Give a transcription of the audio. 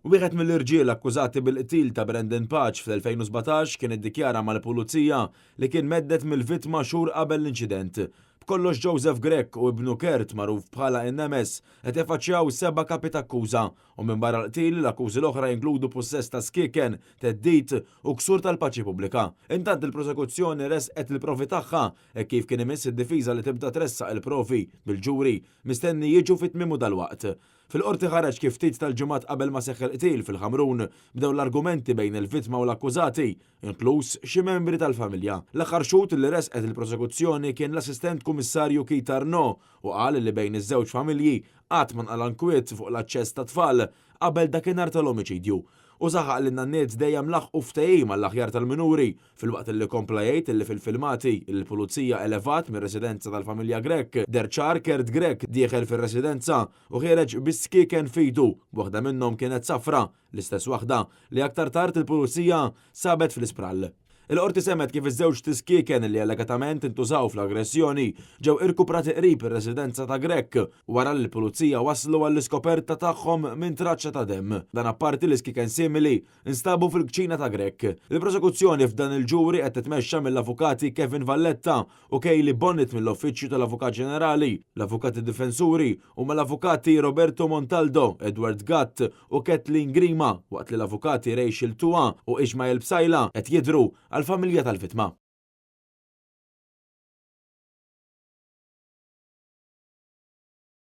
Wieħed mill-irġiel akkużati bil-qtil ta' Brendan Patch fl-2017 kien iddikjara mal-pulizija li kien meddet mill-vittma xhur qabel l-inċident. B'kollox Joseph Grech u ibnu Kurt magħruf bħala Innemes qed ifaċċjaw 7 kapi ta' akkuża u minn barra l-qtil l-akkużi l-oħra jinkludu possess ta' skieken, teddit u ksur tal-paċi pubblika. Intant il-prosekuzzjoni resqet il-provi tagħha e kif kien imiss id-difiża li tibda tressaq il-provi bil-ġuri mistenni jiġu fit-tmiemu dal-waqt. Fil-qorti ħareġ kif ftit tal-ġimgħat qabel ma seħħ il-qtil fil-Ħamrun bdew l-argumenti bejn il-vittma u l-akkużati, inkluż xi membri tal-familja. L-aħħar xhud li resqet il-prosekuzzjoni kien l-assistent kummissarju Keith Arnaud u qal li bejn iż-żewġ familji qatt ma nqal inkwiet fuq l-aċċess ta' tfal qabel dakinhar tal-omiċidju. U saħaq li n-nies dejjem laħqu ftehim għall-aħjar tal-minuri fil-waqt li kompla jgħid li fil-filmati il-pulizija elevat mir-residenza tal-familja Grech, derċar Kurt Grech dieħel fir-residenza u ħireġ bis-skieken fidu, waħda minnhom kienet safra, l-istess waħda li aktar tard il-pulizija sabet fl-isprall. Il-qorti semet kif iż-żewġ tiskieken li allegatament intużaw fl-aggressjoni ġew irkuprati qrib ir-residenza ta' Grech wara li l-pulizija waslu għall-iskoperta tagħhom minn traċċa ta' demm. Dan apparti l-iskieken simili instabu fil-kċina ta' Grech. Il-prosekuzzjoni f'dan il-ġuri qed titmexxa mill-avukati Kevin Valletta u Kayleigh Bonnet mill-Uffiċċju tal-Avukat Ġenerali, l-Avukati Difensuri u mal-avukati Roberto Montaldo, Edward Gatt u Kathleen Grima, waqt li l-avukati Rachel Tua u Ishmael Bsajla qed jidhru għall-familja tal-vittma.